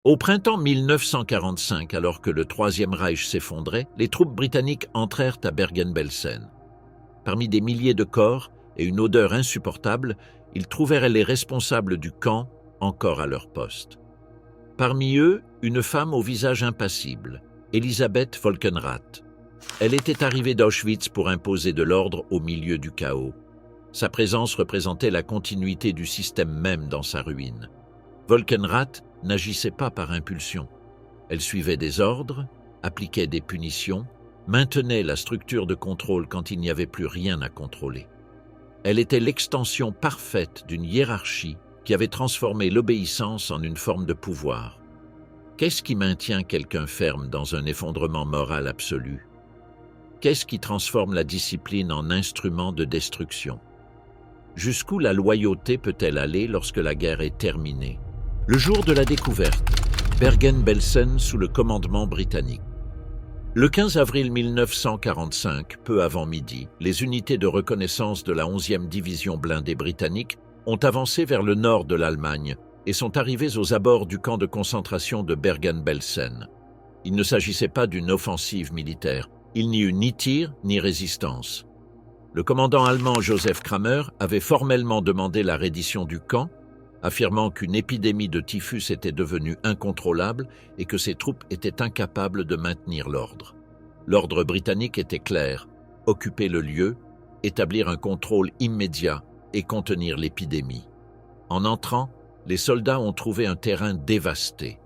Au printemps 1945, alors que le Troisième Reich s'effondrait, les troupes britanniques entrèrent à Bergen-Belsen. Parmi des milliers de corps et une odeur insupportable, ils trouvèrent les responsables du camp encore à leur poste. Parmi eux, une femme au visage impassible, Elisabeth Volkenrath. Elle était arrivée d'Auschwitz pour imposer de l'ordre au milieu du chaos. Sa présence représentait la continuité du système même dans sa ruine. Volkenrath n'agissait pas par impulsion. Elle suivait des ordres, appliquait des punitions, maintenait la structure de contrôle quand il n'y avait plus rien à contrôler. Elle était l'extension parfaite d'une hiérarchie qui avait transformé l'obéissance en une forme de pouvoir. Qu'est-ce qui maintient quelqu'un ferme dans un effondrement moral absolu? Qu'est-ce qui transforme la discipline en instrument de destruction? Jusqu'où la loyauté peut-elle aller lorsque la guerre est terminée? Le jour de la découverte, Bergen-Belsen sous le commandement britannique. Le 15 avril 1945, peu avant midi, les unités de reconnaissance de la 11e division blindée britannique ont avancé vers le nord de l'Allemagne et sont arrivées aux abords du camp de concentration de Bergen-Belsen. Il ne s'agissait pas d'une offensive militaire. Il n'y eut ni tir ni résistance. Le commandant allemand Joseph Kramer avait formellement demandé la reddition du camp, affirmant qu'une épidémie de typhus était devenue incontrôlable et que ses troupes étaient incapables de maintenir l'ordre. L'ordre britannique était clair: occuper le lieu, établir un contrôle immédiat et contenir l'épidémie. En entrant, les soldats ont trouvé un terrain dévasté.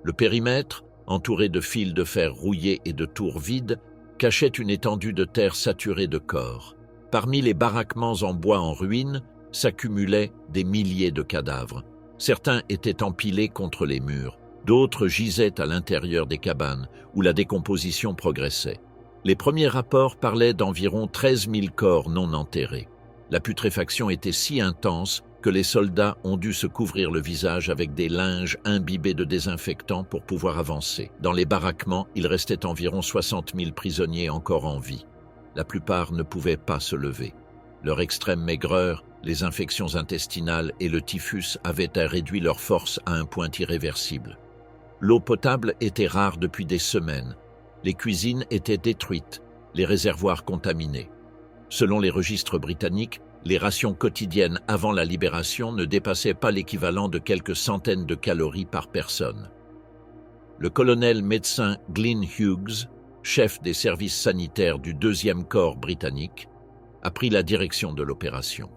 Le périmètre, entouré de fils de fer rouillés et de tours vides, cachait une étendue de terre saturée de corps. Parmi les baraquements en bois en ruine, s'accumulaient des milliers de cadavres. Certains étaient empilés contre les murs, d'autres gisaient à l'intérieur des cabanes où la décomposition progressait. Les premiers rapports parlaient d'environ 13 000 corps non enterrés. La putréfaction était si intense que les soldats ont dû se couvrir le visage avec des linges imbibés de désinfectants pour pouvoir avancer. Dans les baraquements, il restait environ 60 000 prisonniers encore en vie. La plupart ne pouvaient pas se lever. Leur extrême maigreur, les infections intestinales et le typhus avaient réduit leur force à un point irréversible. L'eau potable était rare depuis des semaines. Les cuisines étaient détruites, les réservoirs contaminés. Selon les registres britanniques, les rations quotidiennes avant la libération ne dépassaient pas l'équivalent de quelques centaines de calories par personne. Le colonel médecin Glyn Hughes, chef des services sanitaires du 2e corps britannique, a pris la direction de l'opération.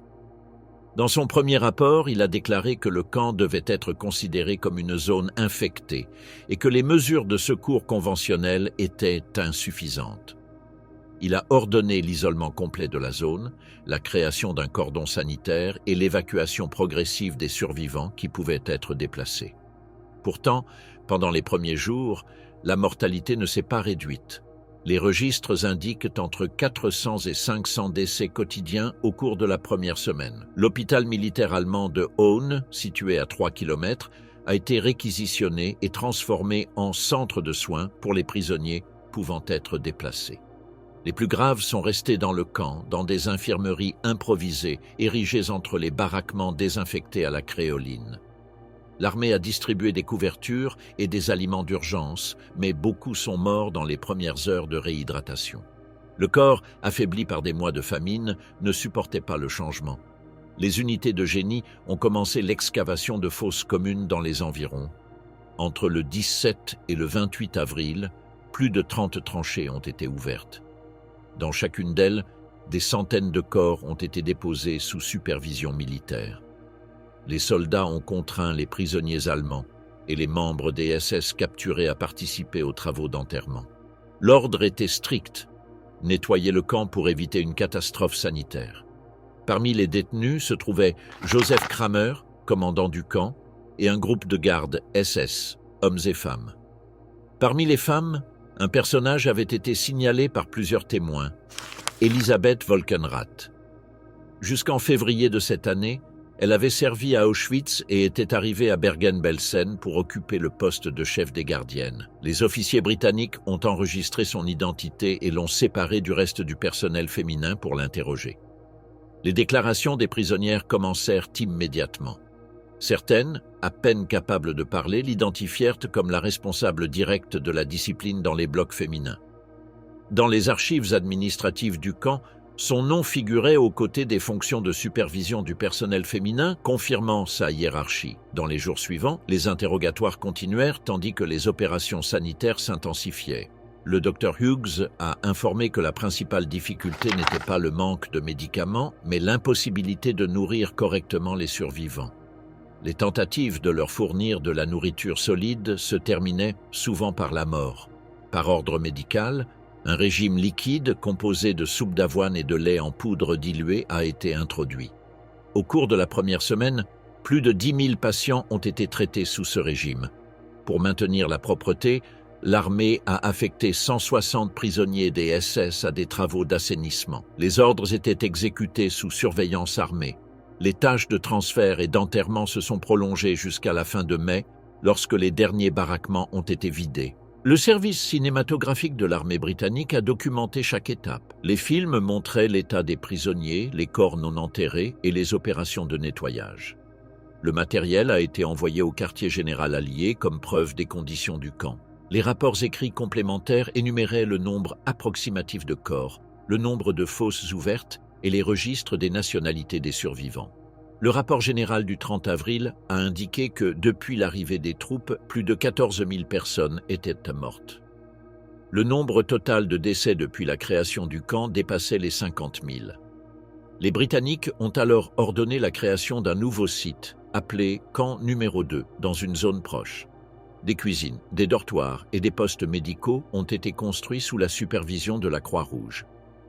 Dans son premier rapport, il a déclaré que le camp devait être considéré comme une zone infectée et que les mesures de secours conventionnelles étaient insuffisantes. Il a ordonné l'isolement complet de la zone, la création d'un cordon sanitaire et l'évacuation progressive des survivants qui pouvaient être déplacés. Pourtant, pendant les premiers jours, la mortalité ne s'est pas réduite. Les registres indiquent entre 400 et 500 décès quotidiens au cours de la première semaine. L'hôpital militaire allemand de Hohn, situé à 3 km, a été réquisitionné et transformé en centre de soins pour les prisonniers pouvant être déplacés. Les plus graves sont restés dans le camp, dans des infirmeries improvisées, érigées entre les baraquements désinfectés à la créoline. L'armée a distribué des couvertures et des aliments d'urgence, mais beaucoup sont morts dans les premières heures de réhydratation. Le corps, affaibli par des mois de famine, ne supportait pas le changement. Les unités de génie ont commencé l'excavation de fosses communes dans les environs. Entre le 17 et le 28 avril, plus de 30 tranchées ont été ouvertes. Dans chacune d'elles, des centaines de corps ont été déposés sous supervision militaire. Les soldats ont contraint les prisonniers allemands et les membres des SS capturés à participer aux travaux d'enterrement. L'ordre était strict: nettoyer le camp pour éviter une catastrophe sanitaire. Parmi les détenus se trouvaient Joseph Kramer, commandant du camp, et un groupe de gardes SS, hommes et femmes. Parmi les femmes, un personnage avait été signalé par plusieurs témoins, Elisabeth Volkenrath. Jusqu'en février de cette année, elle avait servi à Auschwitz et était arrivée à Bergen-Belsen pour occuper le poste de chef des gardiennes. Les officiers britanniques ont enregistré son identité et l'ont séparée du reste du personnel féminin pour l'interroger. Les déclarations des prisonnières commencèrent immédiatement. Certaines, à peine capables de parler, l'identifièrent comme la responsable directe de la discipline dans les blocs féminins. Dans les archives administratives du camp, son nom figurait aux côtés des fonctions de supervision du personnel féminin, confirmant sa hiérarchie. Dans les jours suivants, les interrogatoires continuèrent tandis que les opérations sanitaires s'intensifiaient. Le Dr Hughes a informé que la principale difficulté n'était pas le manque de médicaments, mais l'impossibilité de nourrir correctement les survivants. Les tentatives de leur fournir de la nourriture solide se terminaient souvent par la mort. Par ordre médical, un régime liquide composé de soupe d'avoine et de lait en poudre diluée a été introduit. Au cours de la première semaine, plus de 10 000 patients ont été traités sous ce régime. Pour maintenir la propreté, l'armée a affecté 160 prisonniers des SS à des travaux d'assainissement. Les ordres étaient exécutés sous surveillance armée. Les tâches de transfert et d'enterrement se sont prolongées jusqu'à la fin de mai, lorsque les derniers baraquements ont été vidés. Le service cinématographique de l'armée britannique a documenté chaque étape. Les films montraient l'état des prisonniers, les corps non enterrés et les opérations de nettoyage. Le matériel a été envoyé au quartier général allié comme preuve des conditions du camp. Les rapports écrits complémentaires énuméraient le nombre approximatif de corps, le nombre de fosses ouvertes et les registres des nationalités des survivants. Le rapport général du 30 avril a indiqué que, depuis l'arrivée des troupes, plus de 14 000 personnes étaient mortes. Le nombre total de décès depuis la création du camp dépassait les 50 000. Les Britanniques ont alors ordonné la création d'un nouveau site, appelé Camp numéro 2, dans une zone proche. Des cuisines, des dortoirs et des postes médicaux ont été construits sous la supervision de la Croix-Rouge.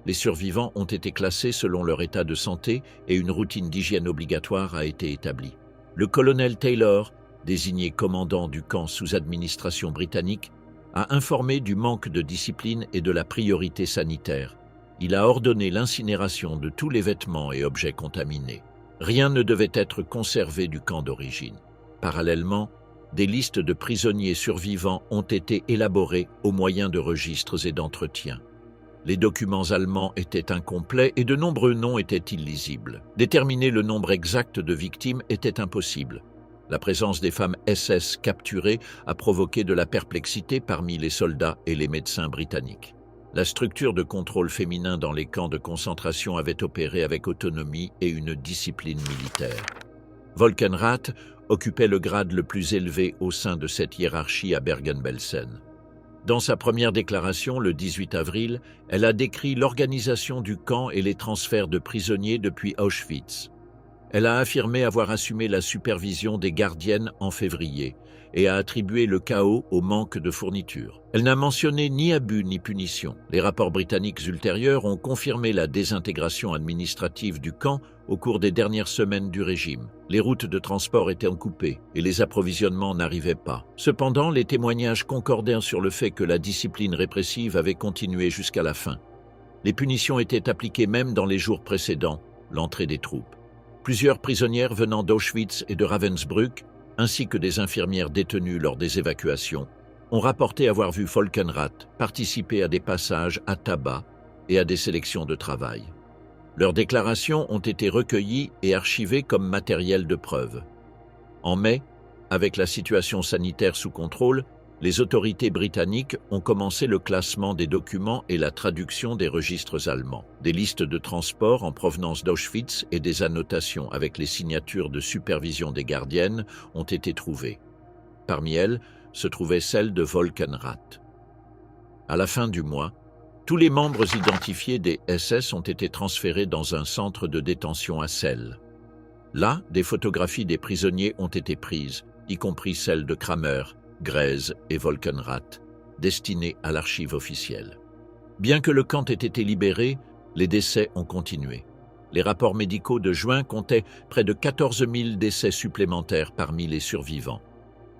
Les survivants ont été classés selon leur état de santé et une routine d'hygiène obligatoire a été établie. Le colonel Taylor, désigné commandant du camp sous administration britannique, a informé du manque de discipline et de la priorité sanitaire. Il a ordonné l'incinération de tous les vêtements et objets contaminés. Rien ne devait être conservé du camp d'origine. Parallèlement, des listes de prisonniers survivants ont été élaborées au moyen de registres et d'entretiens. Les documents allemands étaient incomplets et de nombreux noms étaient illisibles. Déterminer le nombre exact de victimes était impossible. La présence des femmes SS capturées a provoqué de la perplexité parmi les soldats et les médecins britanniques. La structure de contrôle féminin dans les camps de concentration avait opéré avec autonomie et une discipline militaire. Volkenrath occupait le grade le plus élevé au sein de cette hiérarchie à Bergen-Belsen. Dans sa première déclaration, le 18 avril, elle a décrit l'organisation du camp et les transferts de prisonniers depuis Auschwitz. Elle a affirmé avoir assumé la supervision des gardiennes en février et a attribué le chaos au manque de fournitures. Elle n'a mentionné ni abus ni punition. Les rapports britanniques ultérieurs ont confirmé la désintégration administrative du camp au cours des dernières semaines du régime. Les routes de transport étaient coupées et les approvisionnements n'arrivaient pas. Cependant, les témoignages concordèrent sur le fait que la discipline répressive avait continué jusqu'à la fin. Les punitions étaient appliquées même dans les jours précédant l'entrée des troupes. Plusieurs prisonnières venant d'Auschwitz et de Ravensbrück, ainsi que des infirmières détenues lors des évacuations, ont rapporté avoir vu Volkenrath participer à des passages à tabac et à des sélections de travail. Leurs déclarations ont été recueillies et archivées comme matériel de preuve. En mai, avec la situation sanitaire sous contrôle, les autorités britanniques ont commencé le classement des documents et la traduction des registres allemands. Des listes de transport en provenance d'Auschwitz et des annotations avec les signatures de supervision des gardiennes ont été trouvées. Parmi elles se trouvait celle de Volkenrath. À la fin du mois, tous les membres identifiés des SS ont été transférés dans un centre de détention à Celle. Là, des photographies des prisonniers ont été prises, y compris celles de Kramer, Grèze et Volkenrath, destinées à l'archive officielle. Bien que le camp ait été libéré, les décès ont continué. Les rapports médicaux de juin comptaient près de 14 000 décès supplémentaires parmi les survivants.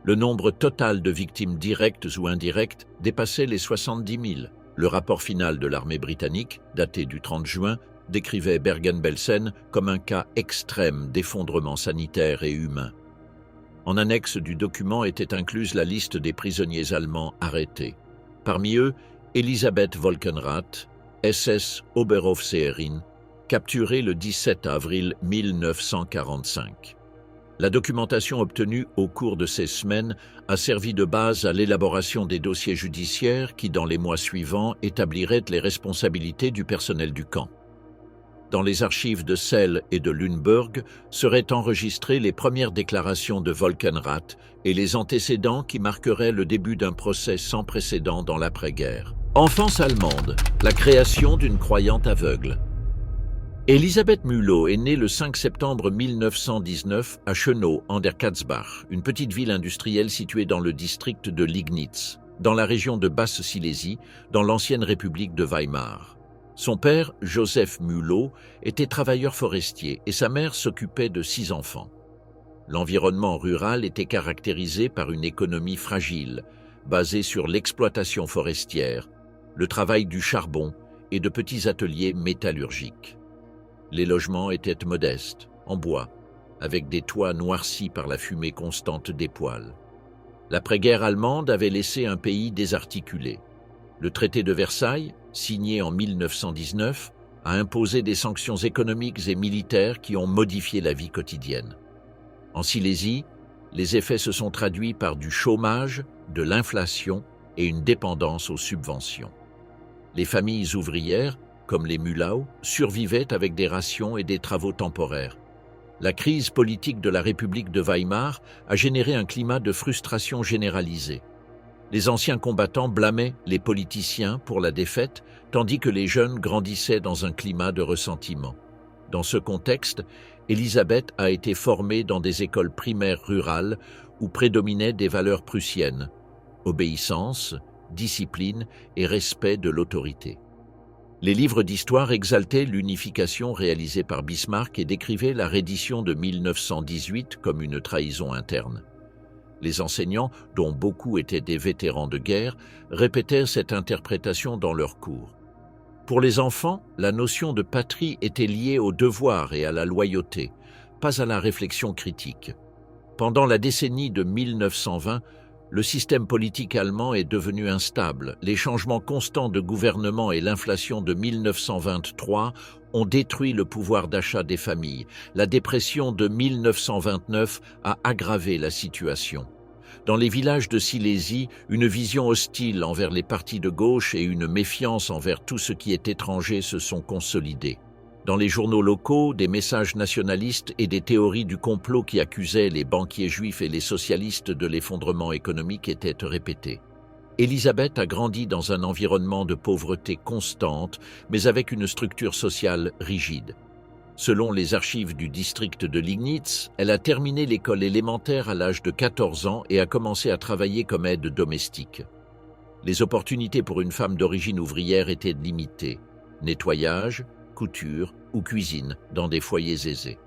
Le nombre total de victimes directes ou indirectes dépassait les 70 000. Le rapport final de l'armée britannique, daté du 30 juin, décrivait Bergen-Belsen comme un cas extrême d'effondrement sanitaire et humain. En annexe du document était incluse la liste des prisonniers allemands arrêtés. Parmi eux, Elisabeth Volkenrath, SS Oberofficerin, capturée le 17 avril 1945. La documentation obtenue au cours de ces semaines a servi de base à l'élaboration des dossiers judiciaires qui, dans les mois suivants, établiraient les responsabilités du personnel du camp. Dans les archives de Celle et de Lüneburg seraient enregistrées les premières déclarations de Volkenrath et les antécédents qui marqueraient le début d'un procès sans précédent dans l'après-guerre. Enfance allemande, la création d'une croyante aveugle. Elisabeth Mülow est née le 5 septembre 1919 à Schönau, an der Katzbach, une petite ville industrielle située dans le district de Liegnitz, dans la région de Basse-Silésie, dans l'ancienne République de Weimar. Son père, Joseph Mülow, était travailleur forestier et sa mère s'occupait de 6 enfants. L'environnement rural était caractérisé par une économie fragile, basée sur l'exploitation forestière, le travail du charbon et de petits ateliers métallurgiques. Les logements étaient modestes, en bois, avec des toits noircis par la fumée constante des poêles. L'après-guerre allemande avait laissé un pays désarticulé. Le traité de Versailles, signé en 1919, a imposé des sanctions économiques et militaires qui ont modifié la vie quotidienne. En Silésie, les effets se sont traduits par du chômage, de l'inflation et une dépendance aux subventions. Les familles ouvrières, comme les Mülow, survivaient avec des rations et des travaux temporaires. La crise politique de la République de Weimar a généré un climat de frustration généralisée. Les anciens combattants blâmaient les politiciens pour la défaite, tandis que les jeunes grandissaient dans un climat de ressentiment. Dans ce contexte, Elisabeth a été formée dans des écoles primaires rurales où prédominaient des valeurs prussiennes, obéissance, discipline et respect de l'autorité. Les livres d'histoire exaltaient l'unification réalisée par Bismarck et décrivaient la reddition de 1918 comme une trahison interne. Les enseignants, dont beaucoup étaient des vétérans de guerre, répétaient cette interprétation dans leurs cours. Pour les enfants, la notion de patrie était liée au devoir et à la loyauté, pas à la réflexion critique. Pendant la décennie de 1920, le système politique allemand est devenu instable. Les changements constants de gouvernement et l'inflation de 1923 ont détruit le pouvoir d'achat des familles. La dépression de 1929 a aggravé la situation. Dans les villages de Silésie, une vision hostile envers les partis de gauche et une méfiance envers tout ce qui est étranger se sont consolidées. Dans les journaux locaux, des messages nationalistes et des théories du complot qui accusaient les banquiers juifs et les socialistes de l'effondrement économique étaient répétés. Elisabeth a grandi dans un environnement de pauvreté constante, mais avec une structure sociale rigide. Selon les archives du district de Liegnitz, elle a terminé l'école élémentaire à l'âge de 14 ans et a commencé à travailler comme aide domestique. Les opportunités pour une femme d'origine ouvrière étaient limitées. Nettoyage, couture ou cuisine dans des foyers aisés.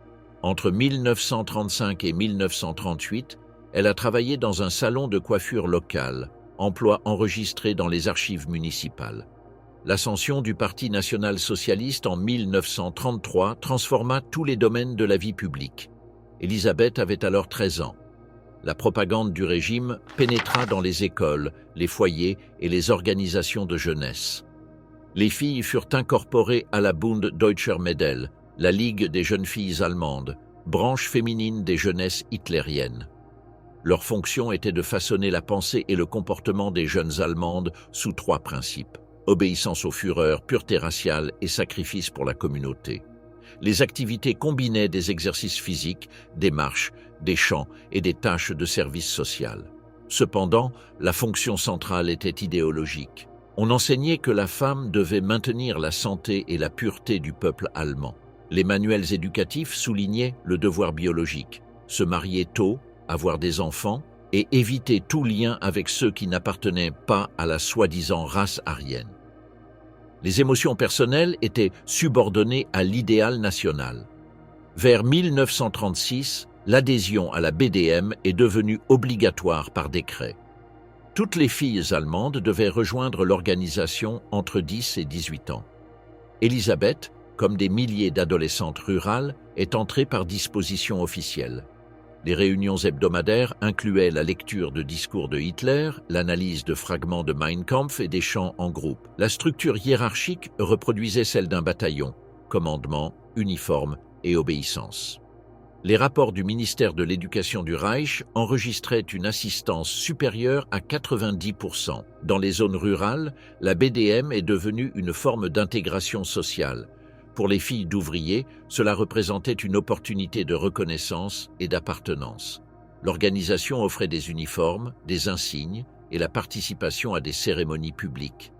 Entre 1935 et 1938, elle a travaillé dans un salon de coiffure local, emploi enregistré dans les archives municipales. L'ascension du Parti national-socialiste en 1933 transforma tous les domaines de la vie publique. Elisabeth avait alors 13 ans. La propagande du régime pénétra dans les écoles, les foyers et les organisations de jeunesse. Les filles furent incorporées à la Bund Deutscher Mädel, la Ligue des jeunes filles allemandes, branche féminine des jeunesses hitlériennes. Leur fonction était de façonner la pensée et le comportement des jeunes Allemandes sous 3 principes: obéissance au Führer, pureté raciale et sacrifice pour la communauté. Les activités combinaient des exercices physiques, des marches, des chants et des tâches de service social. Cependant, la fonction centrale était idéologique. On enseignait que la femme devait maintenir la santé et la pureté du peuple allemand. Les manuels éducatifs soulignaient le devoir biologique: se marier tôt, avoir des enfants et éviter tout lien avec ceux qui n'appartenaient pas à la soi-disant race aryenne. Les émotions personnelles étaient subordonnées à l'idéal national. Vers 1936, l'adhésion à la BDM est devenue obligatoire par décret. Toutes les filles allemandes devaient rejoindre l'organisation entre 10 et 18 ans. Elisabeth, comme des milliers d'adolescentes rurales, est entrée par disposition officielle. Les réunions hebdomadaires incluaient la lecture de discours de Hitler, l'analyse de fragments de Mein Kampf et des chants en groupe. La structure hiérarchique reproduisait celle d'un bataillon: commandement, uniforme et obéissance. Les rapports du ministère de l'Éducation du Reich enregistraient une assistance supérieure à 90%. Dans les zones rurales, la BDM est devenue une forme d'intégration sociale. Pour les filles d'ouvriers, cela représentait une opportunité de reconnaissance et d'appartenance. L'organisation offrait des uniformes, des insignes et la participation à des cérémonies publiques.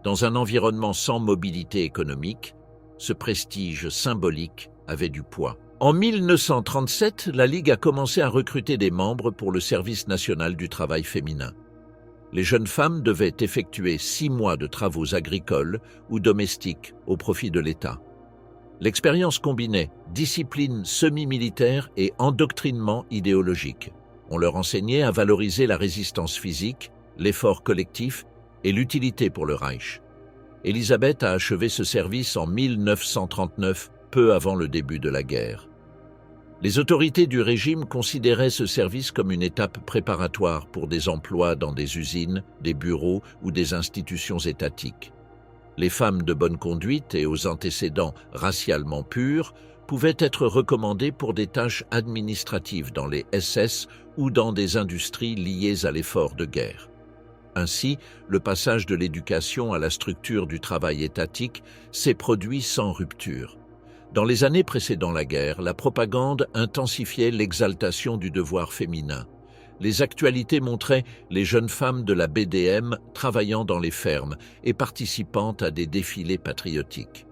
Dans un environnement sans mobilité économique, ce prestige symbolique avait du poids. En 1937, la Ligue a commencé à recruter des membres pour le service national du travail féminin. Les jeunes femmes devaient effectuer 6 mois de travaux agricoles ou domestiques au profit de l'État. L'expérience combinait discipline semi-militaire et endoctrinement idéologique. On leur enseignait à valoriser la résistance physique, l'effort collectif et l'utilité pour le Reich. Élisabeth a achevé ce service en 1939, peu avant le début de la guerre. Les autorités du régime considéraient ce service comme une étape préparatoire pour des emplois dans des usines, des bureaux ou des institutions étatiques. Les femmes de bonne conduite et aux antécédents racialement purs pouvaient être recommandées pour des tâches administratives dans les SS ou dans des industries liées à l'effort de guerre. Ainsi, le passage de l'éducation à la structure du travail étatique s'est produit sans rupture. Dans les années précédant la guerre, la propagande intensifiait l'exaltation du devoir féminin. Les actualités montraient les jeunes femmes de la BDM travaillant dans les fermes et participant à des défilés patriotiques.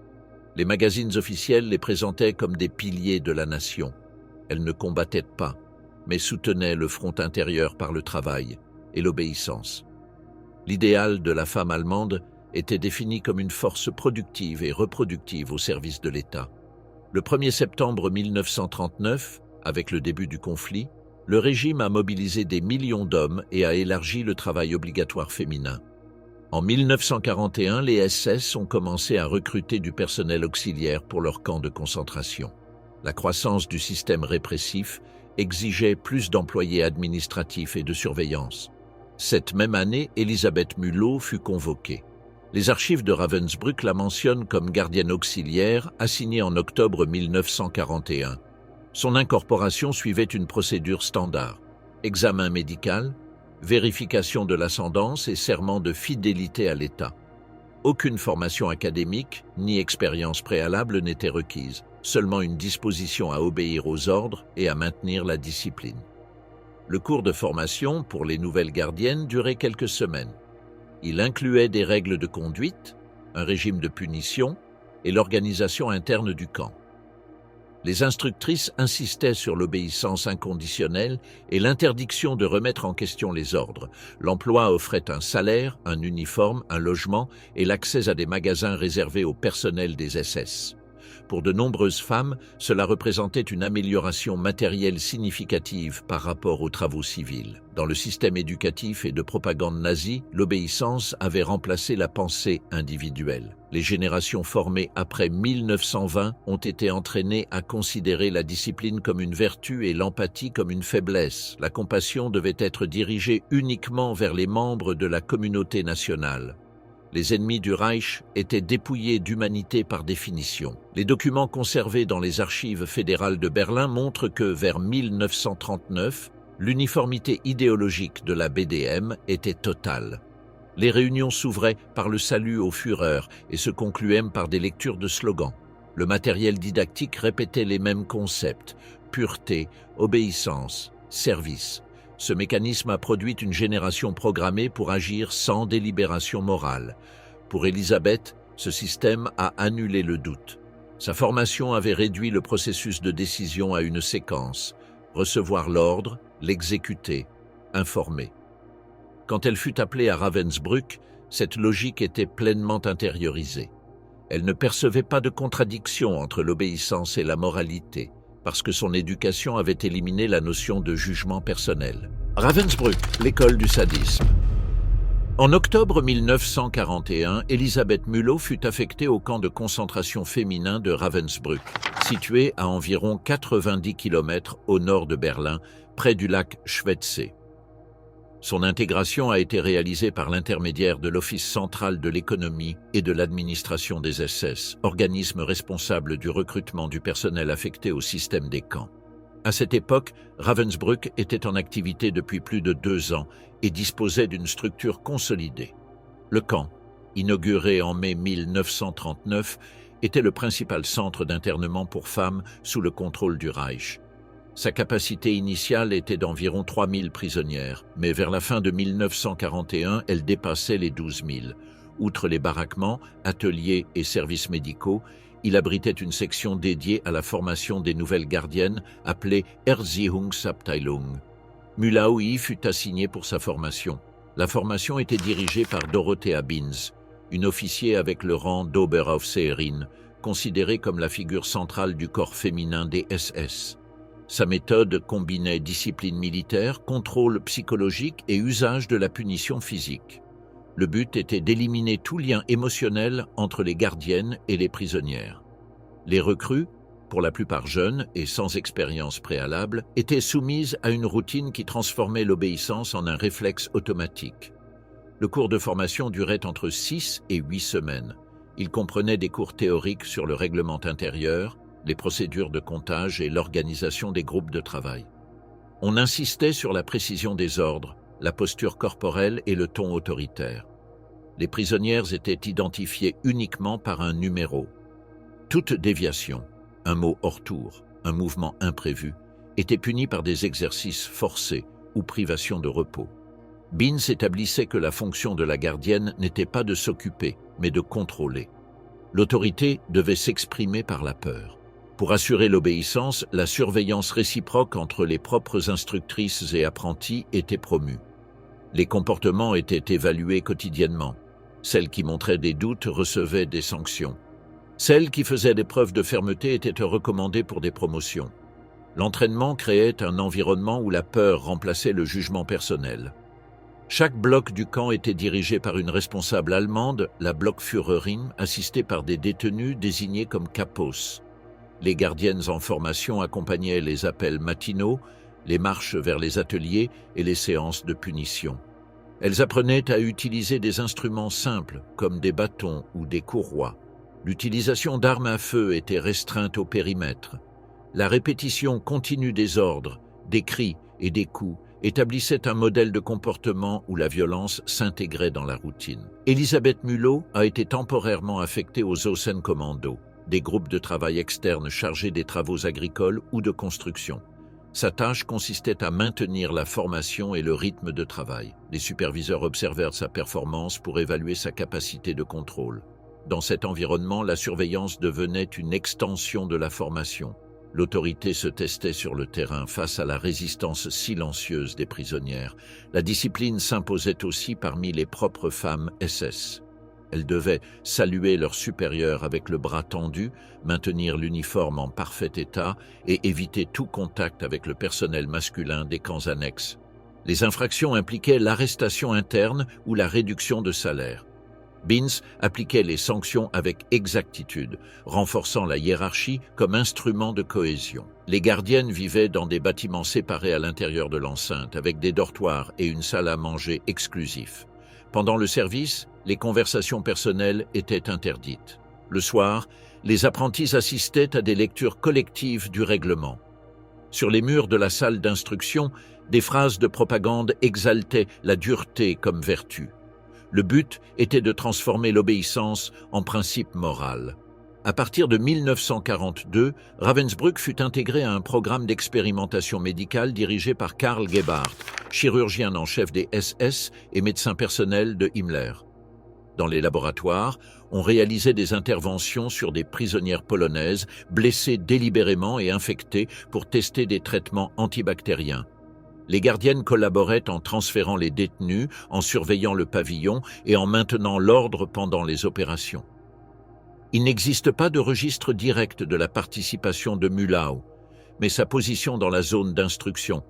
Les magazines officiels les présentaient comme des piliers de la nation. Elles ne combattaient pas, mais soutenaient le front intérieur par le travail et l'obéissance. L'idéal de la femme allemande était défini comme une force productive et reproductive au service de l'État. Le 1er septembre 1939, avec le début du conflit, le régime a mobilisé des millions d'hommes et a élargi le travail obligatoire féminin. En 1941, les SS ont commencé à recruter du personnel auxiliaire pour leurs camps de concentration. La croissance du système répressif exigeait plus d'employés administratifs et de surveillance. Cette même année, Elisabeth Mulot fut convoquée. Les archives de Ravensbrück la mentionnent comme gardienne auxiliaire assignée en octobre 1941. Son incorporation suivait une procédure standard: examen médical, vérification de l'ascendance et serment de fidélité à l'État. Aucune formation académique ni expérience préalable n'était requise, seulement une disposition à obéir aux ordres et à maintenir la discipline. Le cours de formation pour les nouvelles gardiennes durait quelques semaines. Il incluait des règles de conduite, un régime de punition et l'organisation interne du camp. Les instructrices insistaient sur l'obéissance inconditionnelle et l'interdiction de remettre en question les ordres. L'emploi offrait un salaire, un uniforme, un logement et l'accès à des magasins réservés au personnel des SS. Pour de nombreuses femmes, cela représentait une amélioration matérielle significative par rapport aux travaux civils. Dans le système éducatif et de propagande nazie, l'obéissance avait remplacé la pensée individuelle. Les générations formées après 1920 ont été entraînées à considérer la discipline comme une vertu et l'empathie comme une faiblesse. La compassion devait être dirigée uniquement vers les membres de la communauté nationale. Les ennemis du Reich étaient dépouillés d'humanité par définition. Les documents conservés dans les archives fédérales de Berlin montrent que, vers 1939, l'uniformité idéologique de la BDM était totale. Les réunions s'ouvraient par le salut au Führer et se concluaient par des lectures de slogans. Le matériel didactique répétait les mêmes concepts: pureté, obéissance, service. Ce mécanisme a produit une génération programmée pour agir sans délibération morale. Pour Elisabeth, ce système a annulé le doute. Sa formation avait réduit le processus de décision à une séquence: recevoir l'ordre, l'exécuter, informer. Quand elle fut appelée à Ravensbrück, cette logique était pleinement intériorisée. Elle ne percevait pas de contradiction entre l'obéissance et la moralité, parce que son éducation avait éliminé la notion de jugement personnel. Ravensbrück, l'école du sadisme. En octobre 1941, Elisabeth Mulot fut affectée au camp de concentration féminin de Ravensbrück, situé à environ 90 km au nord de Berlin, près du lac Schwetzee. Son intégration a été réalisée par l'intermédiaire de l'Office central de l'économie et de l'administration des SS, organisme responsable du recrutement du personnel affecté au système des camps. À cette époque, Ravensbrück était en activité depuis plus de 2 ans et disposait d'une structure consolidée. Le camp, inauguré en mai 1939, était le principal centre d'internement pour femmes sous le contrôle du Reich. Sa capacité initiale était d'environ 3000 prisonnières, mais vers la fin de 1941, elle dépassait les 12 000. Outre les baraquements, ateliers et services médicaux, il abritait une section dédiée à la formation des nouvelles gardiennes, appelée Erziehungsabteilung. Mühlau y fut assigné pour sa formation. La formation était dirigée par Dorothea Binz, une officier avec le rang d'Oberaufseherin, considérée comme la figure centrale du corps féminin des SS. Sa méthode combinait discipline militaire, contrôle psychologique et usage de la punition physique. Le but était d'éliminer tout lien émotionnel entre les gardiennes et les prisonnières. Les recrues, pour la plupart jeunes et sans expérience préalable, étaient soumises à une routine qui transformait l'obéissance en un réflexe automatique. Le cours de formation durait entre 6 et 8 semaines. Il comprenait des cours théoriques sur le règlement intérieur, les procédures de comptage et l'organisation des groupes de travail. On insistait sur la précision des ordres, la posture corporelle et le ton autoritaire. Les prisonnières étaient identifiées uniquement par un numéro. Toute déviation, un mot hors tour, un mouvement imprévu, était punie par des exercices forcés ou privation de repos. Binz établissait que la fonction de la gardienne n'était pas de s'occuper, mais de contrôler. L'autorité devait s'exprimer par la peur. Pour assurer l'obéissance, la surveillance réciproque entre les propres instructrices et apprentis était promue. Les comportements étaient évalués quotidiennement. Celles qui montraient des doutes recevaient des sanctions. Celles qui faisaient des preuves de fermeté étaient recommandées pour des promotions. L'entraînement créait un environnement où la peur remplaçait le jugement personnel. Chaque bloc du camp était dirigé par une responsable allemande, la Blockführerin, assistée par des détenus désignés comme Kapos. Les gardiennes en formation accompagnaient les appels matinaux, les marches vers les ateliers et les séances de punition. Elles apprenaient à utiliser des instruments simples, comme des bâtons ou des courroies. L'utilisation d'armes à feu était restreinte au périmètre. La répétition continue des ordres, des cris et des coups établissait un modèle de comportement où la violence s'intégrait dans la routine. Elisabeth Mühlau a été temporairement affectée aux Außenkommando, des groupes de travail externes chargés des travaux agricoles ou de construction. Sa tâche consistait à maintenir la formation et le rythme de travail. Les superviseurs observèrent sa performance pour évaluer sa capacité de contrôle. Dans cet environnement, la surveillance devenait une extension de la formation. L'autorité se testait sur le terrain face à la résistance silencieuse des prisonnières. La discipline s'imposait aussi parmi les propres femmes SS. Elles devaient saluer leurs supérieurs avec le bras tendu, maintenir l'uniforme en parfait état et éviter tout contact avec le personnel masculin des camps annexes. Les infractions impliquaient l'arrestation interne ou la réduction de salaire. Binz appliquait les sanctions avec exactitude, renforçant la hiérarchie comme instrument de cohésion. Les gardiennes vivaient dans des bâtiments séparés à l'intérieur de l'enceinte, avec des dortoirs et une salle à manger exclusifs. Pendant le service, les conversations personnelles étaient interdites. Le soir, les apprentis assistaient à des lectures collectives du règlement. Sur les murs de la salle d'instruction, des phrases de propagande exaltaient la dureté comme vertu. Le but était de transformer l'obéissance en principe moral. À partir de 1942, Ravensbrück fut intégré à un programme d'expérimentation médicale dirigé par Karl Gebhardt, chirurgien en chef des SS et médecin personnel de Himmler. Dans les laboratoires, on réalisait des interventions sur des prisonnières polonaises blessées délibérément et infectées pour tester des traitements antibactériens. Les gardiennes collaboraient en transférant les détenus, en surveillant le pavillon et en maintenant l'ordre pendant les opérations. Il n'existe pas de registre direct de la participation de Mühlau, mais sa position dans la zone d'instruction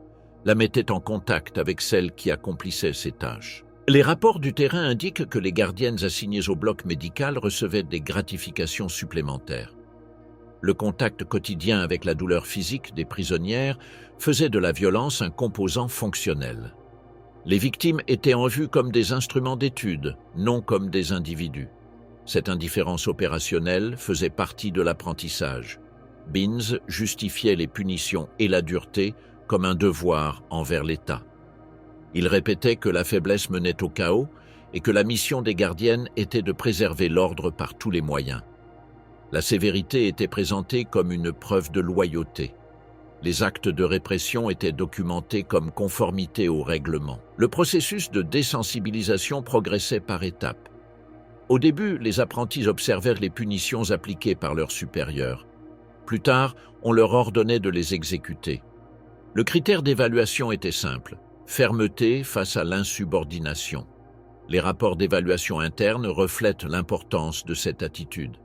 la mettait en contact avec celles qui accomplissaient ces tâches. Les rapports du terrain indiquent que les gardiennes assignées au bloc médical recevaient des gratifications supplémentaires. Le contact quotidien avec la douleur physique des prisonnières faisait de la violence un composant fonctionnel. Les victimes étaient en vue comme des instruments d'étude, non comme des individus. Cette indifférence opérationnelle faisait partie de l'apprentissage. Binns justifiait les punitions et la dureté comme un devoir envers l'État. Il répétait que la faiblesse menait au chaos et que la mission des gardiennes était de préserver l'ordre par tous les moyens. La sévérité était présentée comme une preuve de loyauté. Les actes de répression étaient documentés comme conformité au règlement. Le processus de désensibilisation progressait par étapes. Au début, les apprentis observèrent les punitions appliquées par leurs supérieurs. Plus tard, on leur ordonnait de les exécuter. Le critère d'évaluation était simple: fermeté face à l'insubordination. Les rapports d'évaluation interne reflètent l'importance de cette attitude.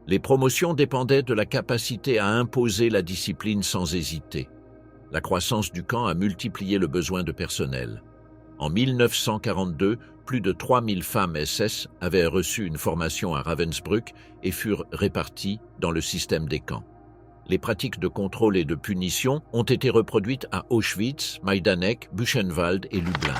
Les promotions dépendaient de la capacité à imposer la discipline sans hésiter. La croissance du camp a multiplié le besoin de personnel. En 1942, plus de 3000 femmes SS avaient reçu une formation à Ravensbrück et furent réparties dans le système des camps. Les pratiques de contrôle et de punition ont été reproduites à Auschwitz, Majdanek, Buchenwald et Lublin.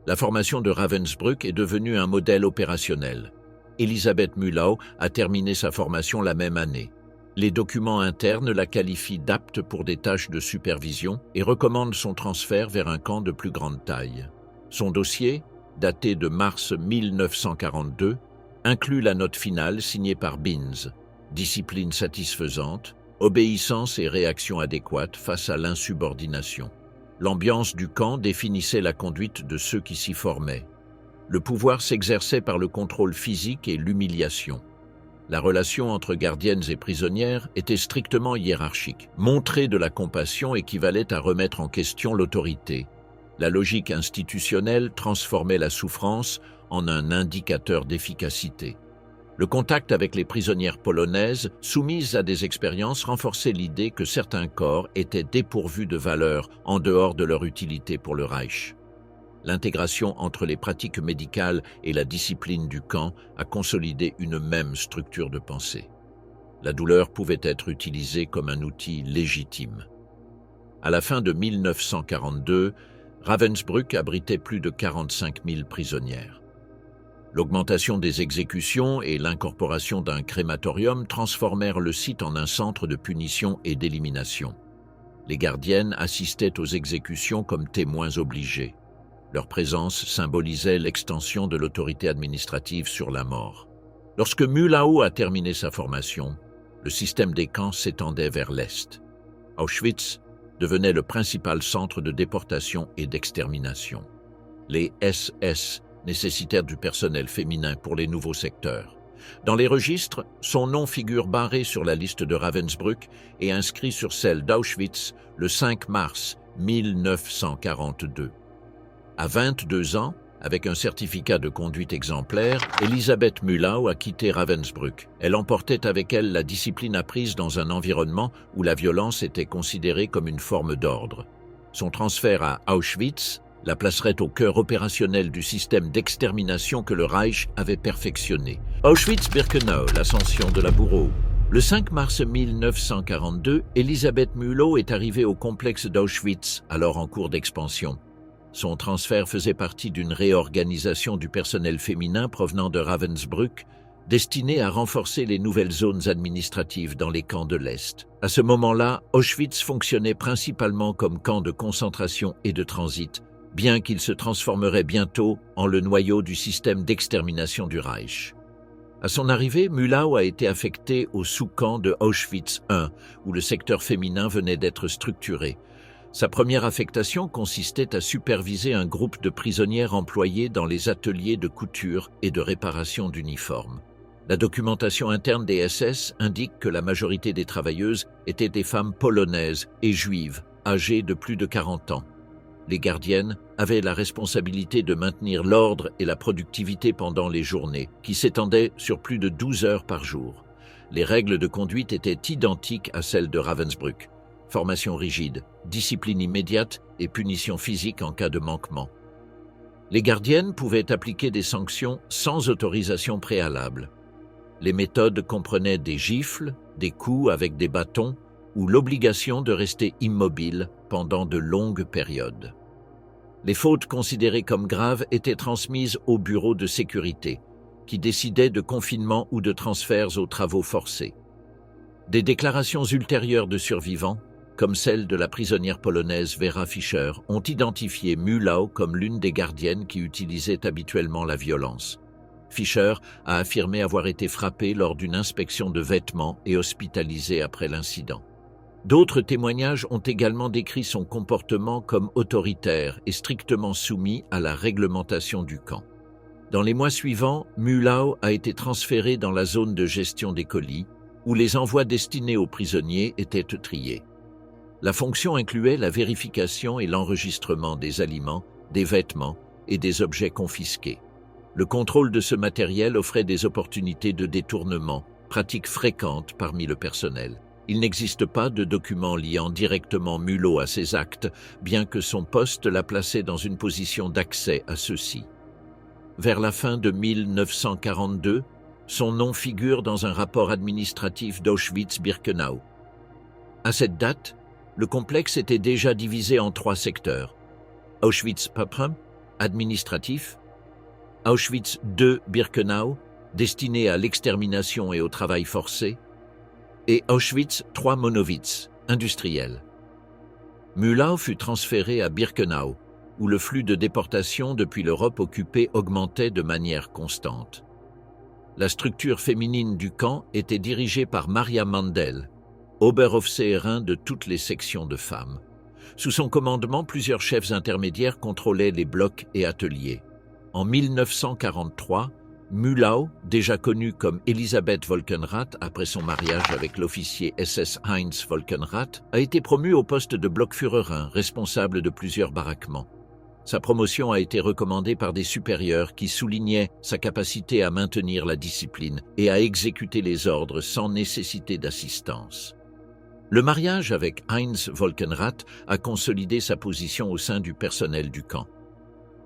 La formation de Ravensbrück est devenue un modèle opérationnel. Elisabeth Mühlau a terminé sa formation la même année. Les documents internes la qualifient d'apte pour des tâches de supervision et recommandent son transfert vers un camp de plus grande taille. Son dossier, daté de mars 1942, inclut la note finale signée par Binns: discipline satisfaisante, obéissance et réaction adéquate face à l'insubordination. L'ambiance du camp définissait la conduite de ceux qui s'y formaient. Le pouvoir s'exerçait par le contrôle physique et l'humiliation. La relation entre gardiennes et prisonnières était strictement hiérarchique. Montrer de la compassion équivalait à remettre en question l'autorité. La logique institutionnelle transformait la souffrance en un indicateur d'efficacité. Le contact avec les prisonnières polonaises, soumises à des expériences, renforçait l'idée que certains corps étaient dépourvus de valeur en dehors de leur utilité pour le Reich. L'intégration entre les pratiques médicales et la discipline du camp a consolidé une même structure de pensée. La douleur pouvait être utilisée comme un outil légitime. À la fin de 1942, Ravensbrück abritait plus de 45 000 prisonnières. L'augmentation des exécutions et l'incorporation d'un crématorium transformèrent le site en un centre de punition et d'élimination. Les gardiennes assistaient aux exécutions comme témoins obligés. Leur présence symbolisait l'extension de l'autorité administrative sur la mort. Lorsque Mühlau a terminé sa formation, le système des camps s'étendait vers l'Est. Auschwitz devenait le principal centre de déportation et d'extermination. Les SS nécessitèrent du personnel féminin pour les nouveaux secteurs. Dans les registres, son nom figure barré sur la liste de Ravensbrück et inscrit sur celle d'Auschwitz le 5 mars 1942. À 22 ans, avec un certificat de conduite exemplaire, Elisabeth Mühlau a quitté Ravensbrück. Elle emportait avec elle la discipline apprise dans un environnement où la violence était considérée comme une forme d'ordre. Son transfert à Auschwitz la placerait au cœur opérationnel du système d'extermination que le Reich avait perfectionné. Auschwitz-Birkenau, l'ascension de la bourreau. Le 5 mars 1942, Elisabeth Mühlau est arrivée au complexe d'Auschwitz, alors en cours d'expansion. Son transfert faisait partie d'une réorganisation du personnel féminin provenant de Ravensbrück, destinée à renforcer les nouvelles zones administratives dans les camps de l'Est. À ce moment-là, Auschwitz fonctionnait principalement comme camp de concentration et de transit, bien qu'il se transformerait bientôt en le noyau du système d'extermination du Reich. À son arrivée, Mühlau a été affectée au sous-camp de Auschwitz I, où le secteur féminin venait d'être structuré. Sa première affectation consistait à superviser un groupe de prisonnières employées dans les ateliers de couture et de réparation d'uniformes. La documentation interne des SS indique que la majorité des travailleuses étaient des femmes polonaises et juives, âgées de plus de 40 ans. Les gardiennes avaient la responsabilité de maintenir l'ordre et la productivité pendant les journées, qui s'étendaient sur plus de 12 heures par jour. Les règles de conduite étaient identiques à celles de Ravensbrück. Formation rigide, discipline immédiate et punition physique en cas de manquement. Les gardiennes pouvaient appliquer des sanctions sans autorisation préalable. Les méthodes comprenaient des gifles, des coups avec des bâtons ou l'obligation de rester immobile pendant de longues périodes. Les fautes considérées comme graves étaient transmises au bureau de sécurité, qui décidait de confinement ou de transferts aux travaux forcés. Des déclarations ultérieures de survivants, comme celle de la prisonnière polonaise Vera Fischer, ont identifié Mühlau comme l'une des gardiennes qui utilisait habituellement la violence. Fischer a affirmé avoir été frappée lors d'une inspection de vêtements et hospitalisée après l'incident. D'autres témoignages ont également décrit son comportement comme autoritaire et strictement soumis à la réglementation du camp. Dans les mois suivants, Mühlau a été transféré dans la zone de gestion des colis, où les envois destinés aux prisonniers étaient triés. La fonction incluait la vérification et l'enregistrement des aliments, des vêtements et des objets confisqués. Le contrôle de ce matériel offrait des opportunités de détournement, pratique fréquente parmi le personnel. Il n'existe pas de document liant directement Mühlau à ces actes, bien que son poste l'a placé dans une position d'accès à ceux-ci. Vers la fin de 1942, son nom figure dans un rapport administratif d'Auschwitz-Birkenau. À cette date, le complexe était déjà divisé en 3 secteurs. Auschwitz-Paprum, administratif, Auschwitz II-Birkenau, destiné à l'extermination et au travail forcé, et Auschwitz III-Monowitz, industriel. Mühlau fut transféré à Birkenau, où le flux de déportation depuis l'Europe occupée augmentait de manière constante. La structure féminine du camp était dirigée par Maria Mandel, Oberaufseherin de toutes les sections de femmes. Sous son commandement, plusieurs chefs intermédiaires contrôlaient les blocs et ateliers. En 1943, Mühlau, déjà connue comme Elisabeth Volkenrath après son mariage avec l'officier SS Heinz Volkenrath, a été promue au poste de Blockführerin, responsable de plusieurs baraquements. Sa promotion a été recommandée par des supérieurs qui soulignaient sa capacité à maintenir la discipline et à exécuter les ordres sans nécessité d'assistance. Le mariage avec Heinz Volkenrath a consolidé sa position au sein du personnel du camp.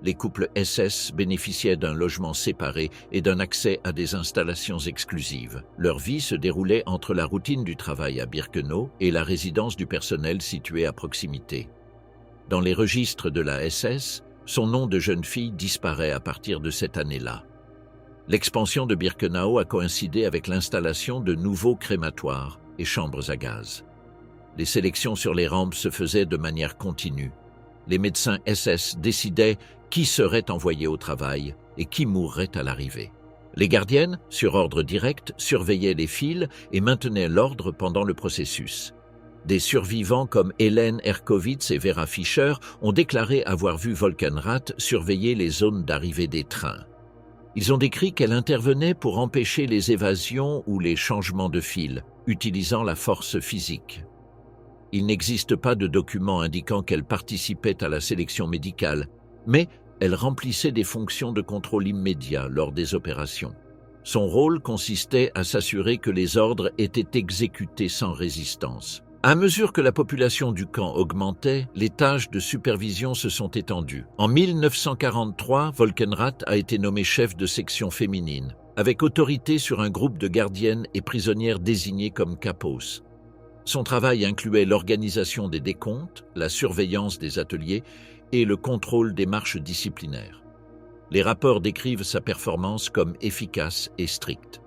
Les couples SS bénéficiaient d'un logement séparé et d'un accès à des installations exclusives. Leur vie se déroulait entre la routine du travail à Birkenau et la résidence du personnel située à proximité. Dans les registres de la SS, son nom de jeune fille disparaît à partir de cette année-là. L'expansion de Birkenau a coïncidé avec l'installation de nouveaux crématoires et chambres à gaz. Les sélections sur les rampes se faisaient de manière continue. Les médecins SS décidaient qui serait envoyé au travail et qui mourrait à l'arrivée. Les gardiennes, sur ordre direct, surveillaient les files et maintenaient l'ordre pendant le processus. Des survivants comme Hélène Herkowitz et Vera Fischer ont déclaré avoir vu Volkenrath surveiller les zones d'arrivée des trains. Ils ont décrit qu'elle intervenait pour empêcher les évasions ou les changements de file, utilisant la force physique. Il n'existe pas de document indiquant qu'elle participait à la sélection médicale, mais elle remplissait des fonctions de contrôle immédiat lors des opérations. Son rôle consistait à s'assurer que les ordres étaient exécutés sans résistance. À mesure que la population du camp augmentait, les tâches de supervision se sont étendues. En 1943, Volkenrath a été nommé chef de section féminine, avec autorité sur un groupe de gardiennes et prisonnières désignées comme kapos. Son travail incluait l'organisation des décomptes, la surveillance des ateliers et le contrôle des marches disciplinaires. Les rapports décrivent sa performance comme efficace et stricte.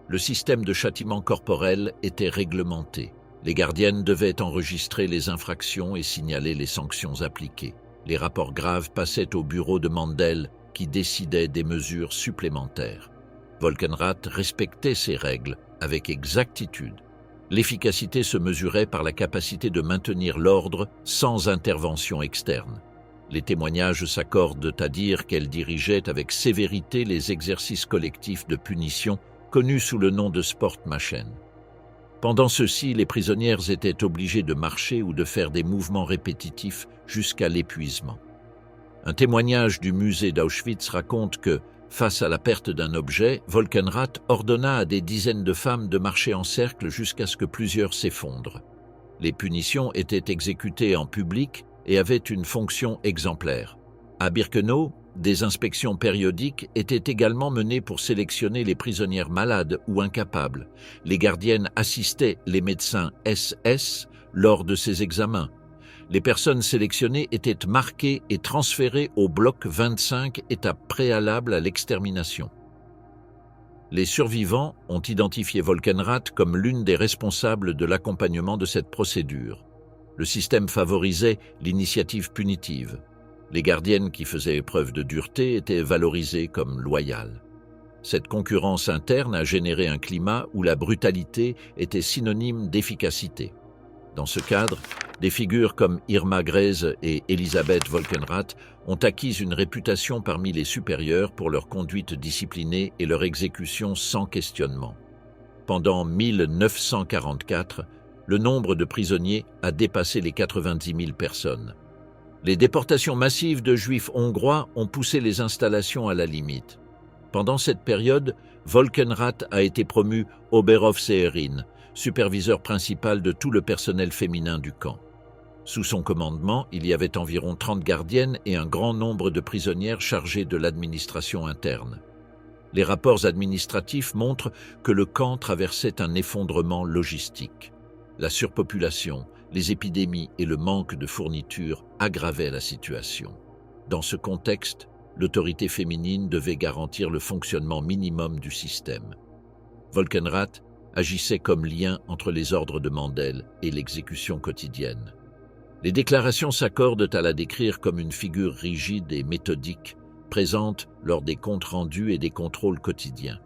Le système de châtiment corporel était réglementé. Les gardiennes devaient enregistrer les infractions et signaler les sanctions appliquées. Les rapports graves passaient au bureau de Mandel qui décidait des mesures supplémentaires. Volkenrath respectait ces règles avec exactitude. L'efficacité se mesurait par la capacité de maintenir l'ordre sans intervention externe. Les témoignages s'accordent à dire qu'elle dirigeait avec sévérité les exercices collectifs de punition connus sous le nom de Sportmachen. Pendant ceux-ci, les prisonnières étaient obligées de marcher ou de faire des mouvements répétitifs jusqu'à l'épuisement. Un témoignage du musée d'Auschwitz raconte que, face à la perte d'un objet, Volkenrath ordonna à des dizaines de femmes de marcher en cercle jusqu'à ce que plusieurs s'effondrent. Les punitions étaient exécutées en public et avaient une fonction exemplaire. À Birkenau, des inspections périodiques étaient également menées pour sélectionner les prisonnières malades ou incapables. Les gardiennes assistaient les médecins SS lors de ces examens. Les personnes sélectionnées étaient marquées et transférées au bloc 25, étape préalable à l'extermination. Les survivants ont identifié Volkenrath comme l'une des responsables de l'accompagnement de cette procédure. Le système favorisait l'initiative punitive. Les gardiennes qui faisaient preuve de dureté étaient valorisées comme loyales. Cette concurrence interne a généré un climat où la brutalité était synonyme d'efficacité. Dans ce cadre, des figures comme Irma Grese et Elisabeth Volkenrath ont acquis une réputation parmi les supérieurs pour leur conduite disciplinée et leur exécution sans questionnement. Pendant 1944, le nombre de prisonniers a dépassé les 90 000 personnes. Les déportations massives de Juifs hongrois ont poussé les installations à la limite. Pendant cette période, Volkenrath a été promu Oberaufseherin, superviseur principal de tout le personnel féminin du camp. Sous son commandement, il y avait environ 30 gardiennes et un grand nombre de prisonnières chargées de l'administration interne. Les rapports administratifs montrent que le camp traversait un effondrement logistique. La surpopulation, les épidémies et le manque de fournitures aggravaient la situation. Dans ce contexte, l'autorité féminine devait garantir le fonctionnement minimum du système. Volkenrath agissait comme lien entre les ordres de Mandel et l'exécution quotidienne. Les déclarations s'accordent à la décrire comme une figure rigide et méthodique, présente lors des comptes rendus et des contrôles quotidiens.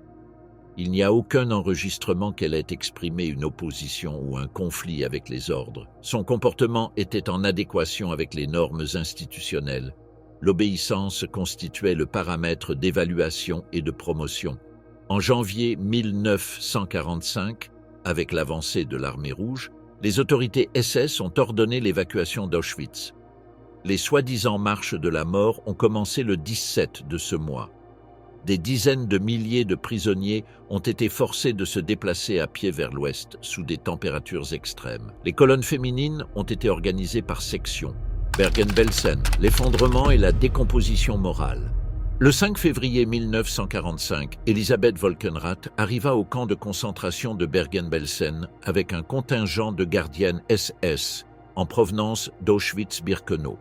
Il n'y a aucun enregistrement qu'elle ait exprimé une opposition ou un conflit avec les ordres. Son comportement était en adéquation avec les normes institutionnelles. L'obéissance constituait le paramètre d'évaluation et de promotion. En janvier 1945, avec l'avancée de l'Armée rouge, les autorités SS ont ordonné l'évacuation d'Auschwitz. Les soi-disant marches de la mort ont commencé le 17 de ce mois. Des dizaines de milliers de prisonniers ont été forcés de se déplacer à pied vers l'ouest, sous des températures extrêmes. Les colonnes féminines ont été organisées par sections. Bergen-Belsen, l'effondrement et la décomposition morale. Le 5 février 1945, Elisabeth Volkenrath arriva au camp de concentration de Bergen-Belsen avec un contingent de gardiennes SS en provenance d'Auschwitz-Birkenau.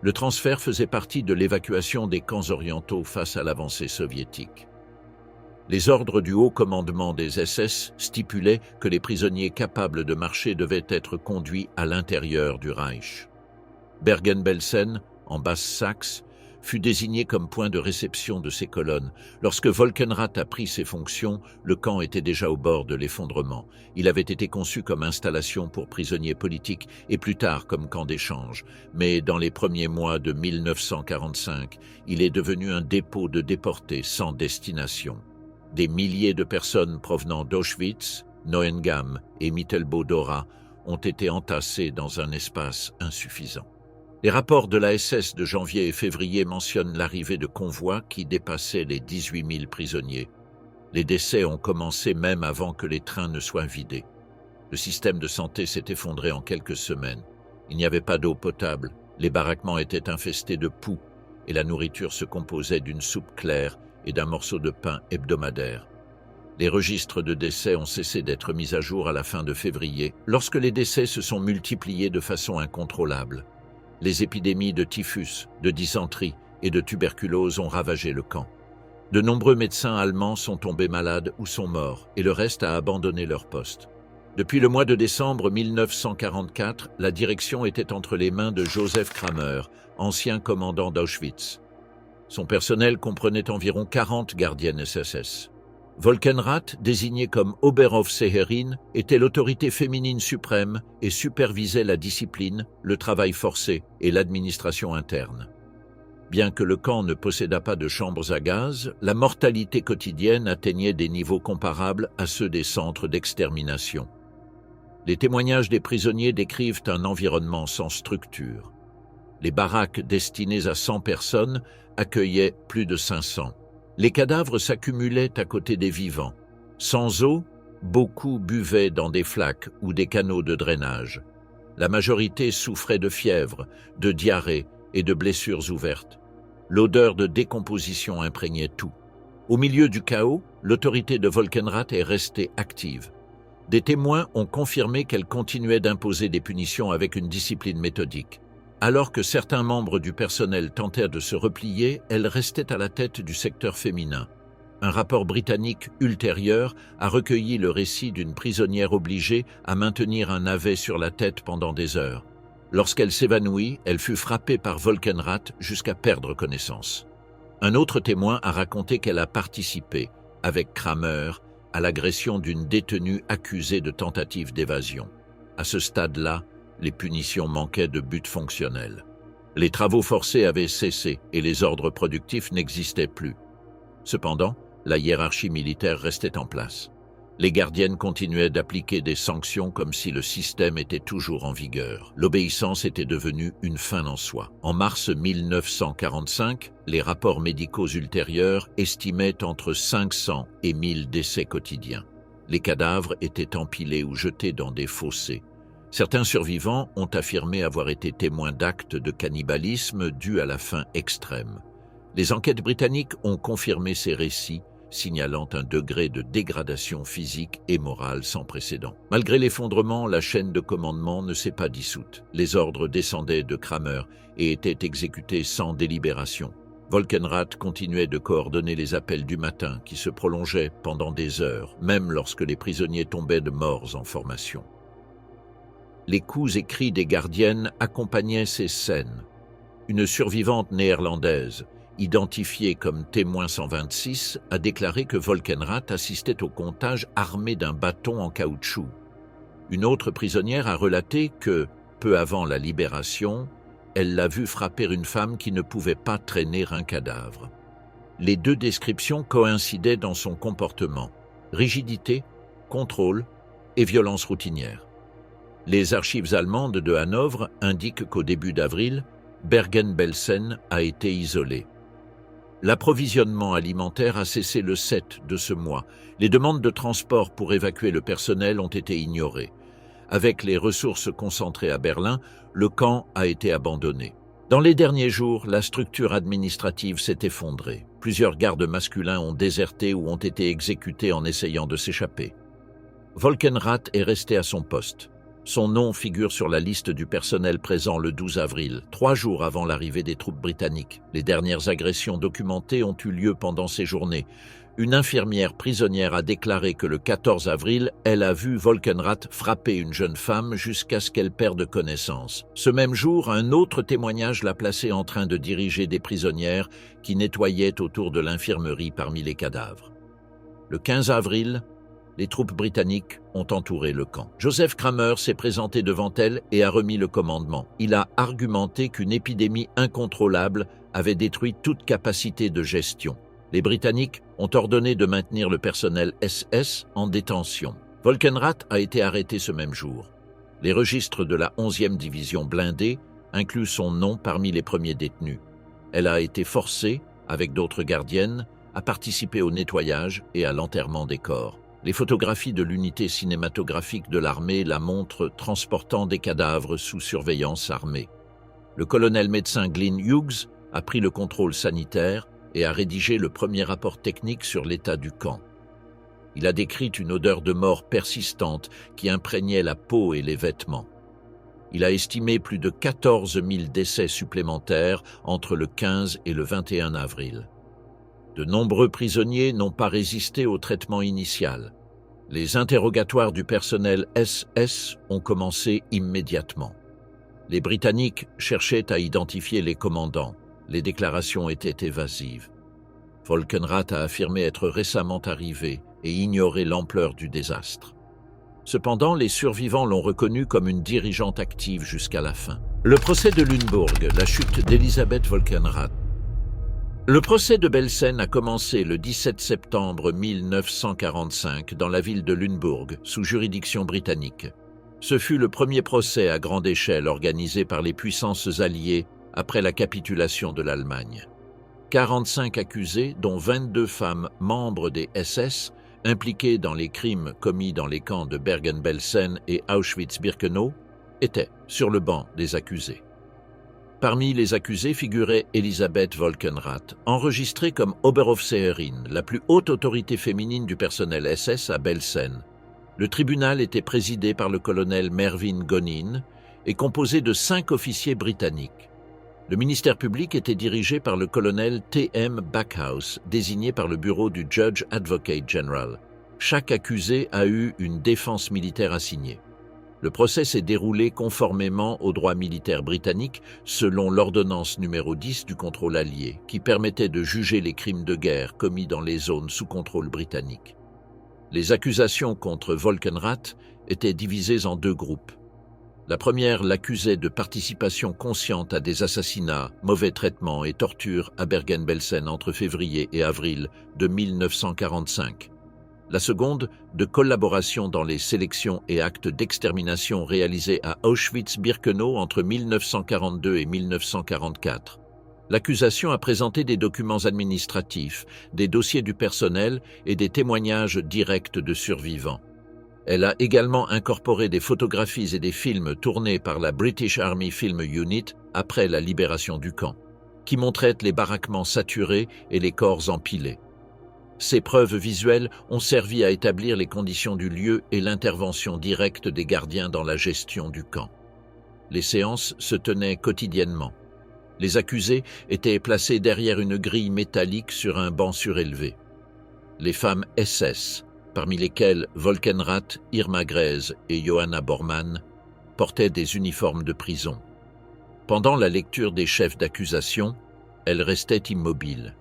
Le transfert faisait partie de l'évacuation des camps orientaux face à l'avancée soviétique. Les ordres du haut commandement des SS stipulaient que les prisonniers capables de marcher devaient être conduits à l'intérieur du Reich. Bergen-Belsen, en Basse-Saxe, fut désigné comme point de réception de ces colonnes. Lorsque Volkenrath a pris ses fonctions, le camp était déjà au bord de l'effondrement. Il avait été conçu comme installation pour prisonniers politiques et plus tard comme camp d'échange. Mais dans les premiers mois de 1945, il est devenu un dépôt de déportés sans destination. Des milliers de personnes provenant d'Auschwitz, Neuengamme et Mittelbau-Dora ont été entassées dans un espace insuffisant. Les rapports de la SS de janvier et février mentionnent l'arrivée de convois qui dépassaient les 18 000 prisonniers. Les décès ont commencé même avant que les trains ne soient vidés. Le système de santé s'est effondré en quelques semaines. Il n'y avait pas d'eau potable, les baraquements étaient infestés de poux et la nourriture se composait d'une soupe claire et d'un morceau de pain hebdomadaire. Les registres de décès ont cessé d'être mis à jour à la fin de février, lorsque les décès se sont multipliés de façon incontrôlable. Les épidémies de typhus, de dysenterie et de tuberculose ont ravagé le camp. De nombreux médecins allemands sont tombés malades ou sont morts, et le reste a abandonné leur poste. Depuis le mois de décembre 1944, la direction était entre les mains de Joseph Kramer, ancien commandant d'Auschwitz. Son personnel comprenait environ 40 gardiennes SS. Volkenrath, désignée comme Oberaufseherin, était l'autorité féminine suprême et supervisait la discipline, le travail forcé et l'administration interne. Bien que le camp ne possédât pas de chambres à gaz, la mortalité quotidienne atteignait des niveaux comparables à ceux des centres d'extermination. Les témoignages des prisonniers décrivent un environnement sans structure. Les baraques destinées à 100 personnes accueillaient plus de 500. Les cadavres s'accumulaient à côté des vivants. Sans eau, beaucoup buvaient dans des flaques ou des canaux de drainage. La majorité souffrait de fièvre, de diarrhée et de blessures ouvertes. L'odeur de décomposition imprégnait tout. Au milieu du chaos, l'autorité de Volkenrath est restée active. Des témoins ont confirmé qu'elle continuait d'imposer des punitions avec une discipline méthodique. Alors que certains membres du personnel tentèrent de se replier, elle restait à la tête du secteur féminin. Un rapport britannique ultérieur a recueilli le récit d'une prisonnière obligée à maintenir un navet sur la tête pendant des heures. Lorsqu'elle s'évanouit, elle fut frappée par Volkenrath jusqu'à perdre connaissance. Un autre témoin a raconté qu'elle a participé, avec Kramer, à l'agression d'une détenue accusée de tentative d'évasion. À ce stade-là, les punitions manquaient de but fonctionnel. Les travaux forcés avaient cessé et les ordres productifs n'existaient plus. Cependant, la hiérarchie militaire restait en place. Les gardiennes continuaient d'appliquer des sanctions comme si le système était toujours en vigueur. L'obéissance était devenue une fin en soi. En mars 1945, les rapports médicaux ultérieurs estimaient entre 500 et 1000 décès quotidiens. Les cadavres étaient empilés ou jetés dans des fossés. Certains survivants ont affirmé avoir été témoins d'actes de cannibalisme dus à la faim extrême. Les enquêtes britanniques ont confirmé ces récits, signalant un degré de dégradation physique et morale sans précédent. Malgré l'effondrement, la chaîne de commandement ne s'est pas dissoute. Les ordres descendaient de Kramer et étaient exécutés sans délibération. Volkenrath continuait de coordonner les appels du matin qui se prolongeaient pendant des heures, même lorsque les prisonniers tombaient de morts en formation. Les coups et cris des gardiennes accompagnaient ces scènes. Une survivante néerlandaise, identifiée comme témoin 126, a déclaré que Volkenrath assistait au comptage armé d'un bâton en caoutchouc. Une autre prisonnière a relaté que, peu avant la libération, elle l'a vu frapper une femme qui ne pouvait pas traîner un cadavre. Les deux descriptions coïncidaient dans son comportement: rigidité, contrôle et violence routinière. Les archives allemandes de Hanovre indiquent qu'au début d'avril, Bergen-Belsen a été isolé. L'approvisionnement alimentaire a cessé le 7 de ce mois. Les demandes de transport pour évacuer le personnel ont été ignorées. Avec les ressources concentrées à Berlin, le camp a été abandonné. Dans les derniers jours, la structure administrative s'est effondrée. Plusieurs gardes masculins ont déserté ou ont été exécutés en essayant de s'échapper. Volkenrath est resté à son poste. Son nom figure sur la liste du personnel présent le 12 avril, 3 jours avant l'arrivée des troupes britanniques. Les dernières agressions documentées ont eu lieu pendant ces journées. Une infirmière prisonnière a déclaré que le 14 avril, elle a vu Volkenrath frapper une jeune femme jusqu'à ce qu'elle perde connaissance. Ce même jour, un autre témoignage l'a placé en train de diriger des prisonnières qui nettoyaient autour de l'infirmerie parmi les cadavres. Le 15 avril, les troupes britanniques ont entouré le camp. Joseph Kramer s'est présenté devant elle et a remis le commandement. Il a argumenté qu'une épidémie incontrôlable avait détruit toute capacité de gestion. Les Britanniques ont ordonné de maintenir le personnel SS en détention. Volkenrath a été arrêté ce même jour. Les registres de la 11e division blindée incluent son nom parmi les premiers détenus. Elle a été forcée, avec d'autres gardiennes, à participer au nettoyage et à l'enterrement des corps. Les photographies de l'unité cinématographique de l'armée la montrent transportant des cadavres sous surveillance armée. Le colonel médecin Glyn Hughes a pris le contrôle sanitaire et a rédigé le premier rapport technique sur l'état du camp. Il a décrit une odeur de mort persistante qui imprégnait la peau et les vêtements. Il a estimé plus de 14 000 décès supplémentaires entre le 15 et le 21 avril. De nombreux prisonniers n'ont pas résisté au traitement initial. Les interrogatoires du personnel SS ont commencé immédiatement. Les Britanniques cherchaient à identifier les commandants. Les déclarations étaient évasives. Volkenrath a affirmé être récemment arrivé et ignorer l'ampleur du désastre. Cependant, les survivants l'ont reconnu comme une dirigeante active jusqu'à la fin. Le procès de Lüneburg, la chute d'Elisabeth Volkenrath. Le procès de Belsen a commencé le 17 septembre 1945 dans la ville de Lüneburg, sous juridiction britannique. Ce fut le premier procès à grande échelle organisé par les puissances alliées après la capitulation de l'Allemagne. 45 accusés, dont 22 femmes membres des SS, impliqués dans les crimes commis dans les camps de Bergen-Belsen et Auschwitz-Birkenau, étaient sur le banc des accusés. Parmi les accusés figurait Elisabeth Volkenrath, enregistrée comme Oberaufseherin, la plus haute autorité féminine du personnel SS à Belsen. Le tribunal était présidé par le colonel Mervyn Gonin et composé de 5 officiers britanniques. Le ministère public était dirigé par le colonel T.M. Backhouse, désigné par le bureau du Judge Advocate General. Chaque accusé a eu une défense militaire assignée. Le procès s'est déroulé conformément au droit militaire britannique selon l'ordonnance numéro 10 du contrôle allié, qui permettait de juger les crimes de guerre commis dans les zones sous contrôle britannique. Les accusations contre Volkenrath étaient divisées en deux groupes. La première l'accusait de participation consciente à des assassinats, mauvais traitements et tortures à Bergen-Belsen entre février et avril de 1945. La seconde, de collaboration dans les sélections et actes d'extermination réalisés à Auschwitz-Birkenau entre 1942 et 1944. L'accusation a présenté des documents administratifs, des dossiers du personnel et des témoignages directs de survivants. Elle a également incorporé des photographies et des films tournés par la British Army Film Unit après la libération du camp, qui montraient les baraquements saturés et les corps empilés. Ces preuves visuelles ont servi à établir les conditions du lieu et l'intervention directe des gardiens dans la gestion du camp. Les séances se tenaient quotidiennement. Les accusés étaient placés derrière une grille métallique sur un banc surélevé. Les femmes SS, parmi lesquelles Volkenrath, Irma Grese et Johanna Bormann, portaient des uniformes de prison. Pendant la lecture des chefs d'accusation, elles restaient immobiles.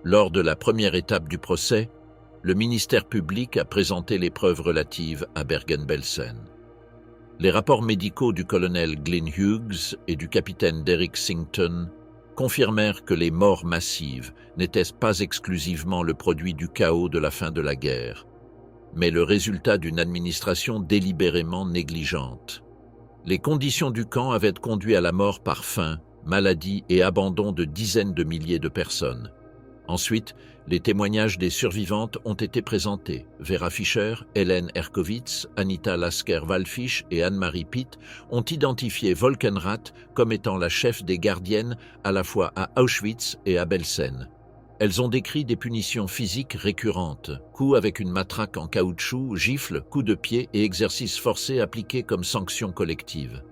Lors de la première étape du procès, le ministère public a présenté les preuves relatives à Bergen-Belsen. Les rapports médicaux du colonel Glyn Hughes et du capitaine Derek Sington confirmèrent que les morts massives n'étaient pas exclusivement le produit du chaos de la fin de la guerre, mais le résultat d'une administration délibérément négligente. Les conditions du camp avaient conduit à la mort par faim, maladie et abandon de dizaines de milliers de personnes. Ensuite, les témoignages des survivantes ont été présentés. Vera Fischer, Helen Erkowitz, Anita Lasker-Wallfisch et Anne-Marie Pitt ont identifié Volkenrath comme étant la chef des gardiennes à la fois à Auschwitz et à Belsen. Elles ont décrit des punitions physiques récurrentes, coups avec une matraque en caoutchouc, gifles, coups de pied et exercices forcés appliqués comme sanction collective.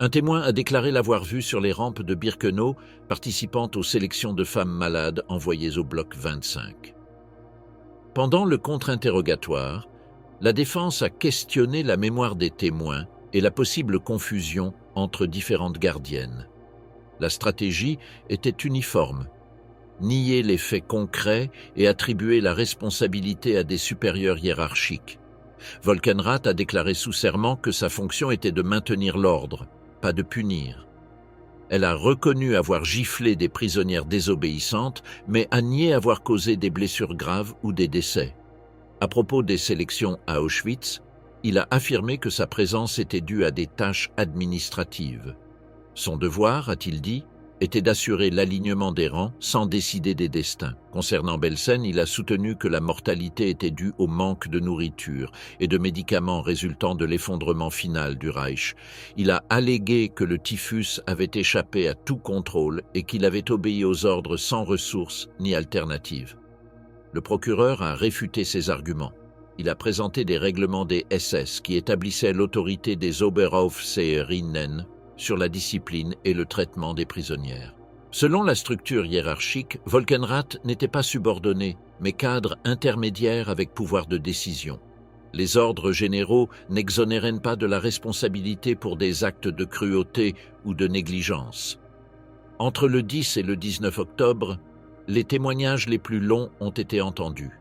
Un témoin a déclaré l'avoir vue sur les rampes de Birkenau, participant aux sélections de femmes malades envoyées au bloc 25. Pendant le contre-interrogatoire, la défense a questionné la mémoire des témoins et la possible confusion entre différentes gardiennes. La stratégie était uniforme: nier les faits concrets et attribuer la responsabilité à des supérieurs hiérarchiques. Volkenrath a déclaré sous serment que sa fonction était de maintenir l'ordre, pas de punir. Elle a reconnu avoir giflé des prisonnières désobéissantes, mais a nié avoir causé des blessures graves ou des décès. À propos des sélections à Auschwitz, il a affirmé que sa présence était due à des tâches administratives. Son devoir, a-t-il dit, était d'assurer l'alignement des rangs sans décider des destins. Concernant Belsen, il a soutenu que la mortalité était due au manque de nourriture et de médicaments résultant de l'effondrement final du Reich. Il a allégué que le typhus avait échappé à tout contrôle et qu'il avait obéi aux ordres sans ressources ni alternatives. Le procureur a réfuté ces arguments. Il a présenté des règlements des SS qui établissaient l'autorité des Oberaufseherinnen sur la discipline et le traitement des prisonnières. Selon la structure hiérarchique, Volkenrath n'était pas subordonné, mais cadre intermédiaire avec pouvoir de décision. Les ordres généraux n'exonéraient pas de la responsabilité pour des actes de cruauté ou de négligence. Entre le 10 et le 19 octobre, les témoignages les plus longs ont été entendus.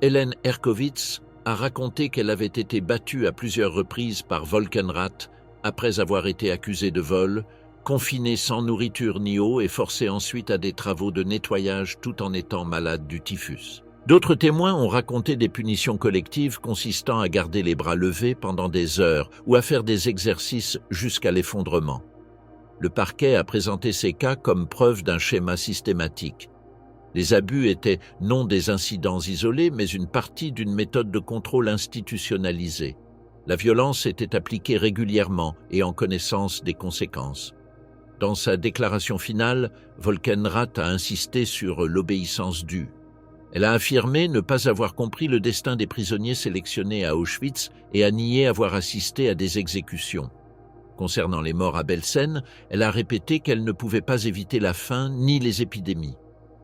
Helen Erkowitz a raconté qu'elle avait été battue à plusieurs reprises par Volkenrath après avoir été accusée de vol, confinée sans nourriture ni eau et forcée ensuite à des travaux de nettoyage tout en étant malade du typhus. D'autres témoins ont raconté des punitions collectives consistant à garder les bras levés pendant des heures ou à faire des exercices jusqu'à l'effondrement. Le parquet a présenté ces cas comme preuve d'un schéma systématique. Les abus étaient non des incidents isolés, mais une partie d'une méthode de contrôle institutionnalisée. La violence était appliquée régulièrement et en connaissance des conséquences. Dans sa déclaration finale, Volkenrath a insisté sur l'obéissance due. Elle a affirmé ne pas avoir compris le destin des prisonniers sélectionnés à Auschwitz et a nié avoir assisté à des exécutions. Concernant les morts à Belsen, elle a répété qu'elle ne pouvait pas éviter la faim ni les épidémies.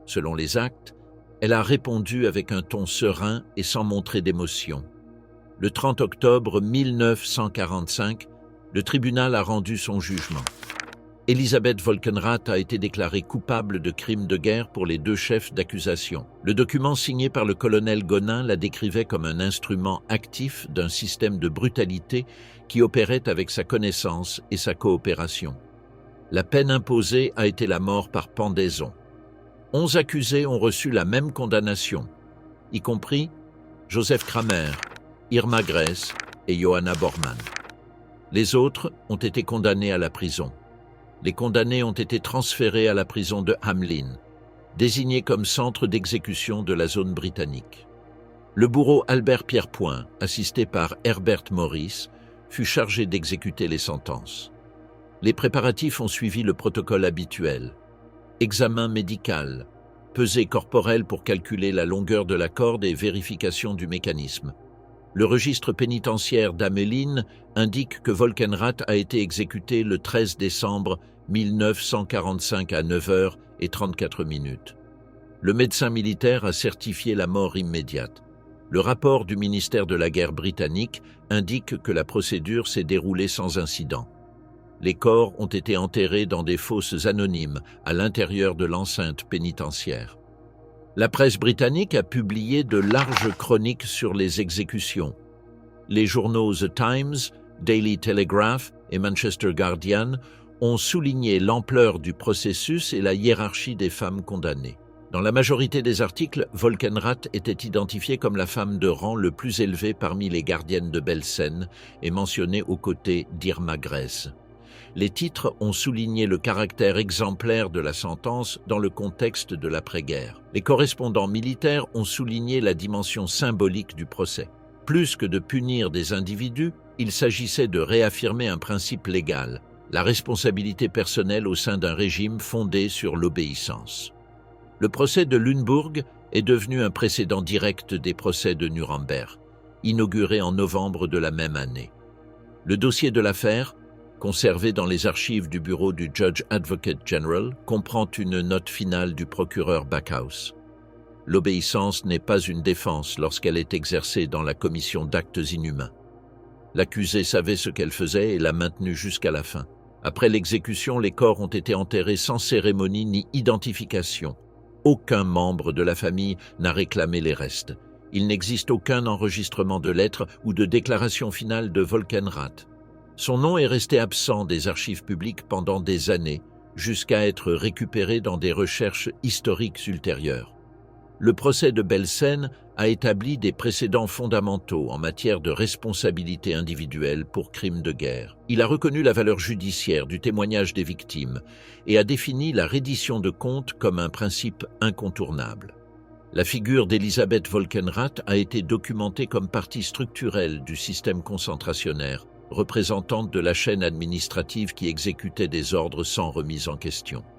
Selon les actes, elle a répondu avec un ton serein et sans montrer d'émotion. Le 30 octobre 1945, le tribunal a rendu son jugement. Elisabeth Volkenrath a été déclarée coupable de crimes de guerre pour les 2 chefs d'accusation. Le document signé par le colonel Gonin la décrivait comme un instrument actif d'un système de brutalité qui opérait avec sa connaissance et sa coopération. La peine imposée a été la mort par pendaison. 11 accusés ont reçu la même condamnation, y compris Joseph Kramer, Irma Gress et Johanna Bormann. Les autres ont été condamnés à la prison. Les condamnés ont été transférés à la prison de Hamelin, désignée comme centre d'exécution de la zone britannique. Le bourreau Albert Pierrepoint, assisté par Herbert Morris, fut chargé d'exécuter les sentences. Les préparatifs ont suivi le protocole habituel. Examen médical, pesée corporelle pour calculer la longueur de la corde et vérification du mécanisme. Le registre pénitentiaire d'Hamelin indique que Volkenrath a été exécuté le 13 décembre 1945 à 9h34. Le médecin militaire a certifié la mort immédiate. Le rapport du ministère de la Guerre britannique indique que la procédure s'est déroulée sans incident. Les corps ont été enterrés dans des fosses anonymes à l'intérieur de l'enceinte pénitentiaire. La presse britannique a publié de larges chroniques sur les exécutions. Les journaux The Times, Daily Telegraph et Manchester Guardian ont souligné l'ampleur du processus et la hiérarchie des femmes condamnées. Dans la majorité des articles, Volkenrath était identifiée comme la femme de rang le plus élevé parmi les gardiennes de Belsen et mentionnée aux côtés d'Irma Gress. Les titres ont souligné le caractère exemplaire de la sentence dans le contexte de l'après-guerre. Les correspondants militaires ont souligné la dimension symbolique du procès. Plus que de punir des individus, il s'agissait de réaffirmer un principe légal, la responsabilité personnelle au sein d'un régime fondé sur l'obéissance. Le procès de Lunebourg est devenu un précédent direct des procès de Nuremberg, inauguré en novembre de la même année. Le dossier de l'affaire, conservé dans les archives du bureau du Judge Advocate General, comprend une note finale du procureur Backhouse. L'obéissance n'est pas une défense lorsqu'elle est exercée dans la commission d'actes inhumains. L'accusée savait ce qu'elle faisait et l'a maintenue jusqu'à la fin. Après l'exécution, les corps ont été enterrés sans cérémonie ni identification. Aucun membre de la famille n'a réclamé les restes. Il n'existe aucun enregistrement de lettres ou de déclaration finale de Volkenrath. Son nom est resté absent des archives publiques pendant des années, jusqu'à être récupéré dans des recherches historiques ultérieures. Le procès de Belsen a établi des précédents fondamentaux en matière de responsabilité individuelle pour crimes de guerre. Il a reconnu la valeur judiciaire du témoignage des victimes et a défini la reddition de comptes comme un principe incontournable. La figure d'Elisabeth Volkenrath a été documentée comme partie structurelle du système concentrationnaire, représentante de la chaîne administrative qui exécutait des ordres sans remise en question.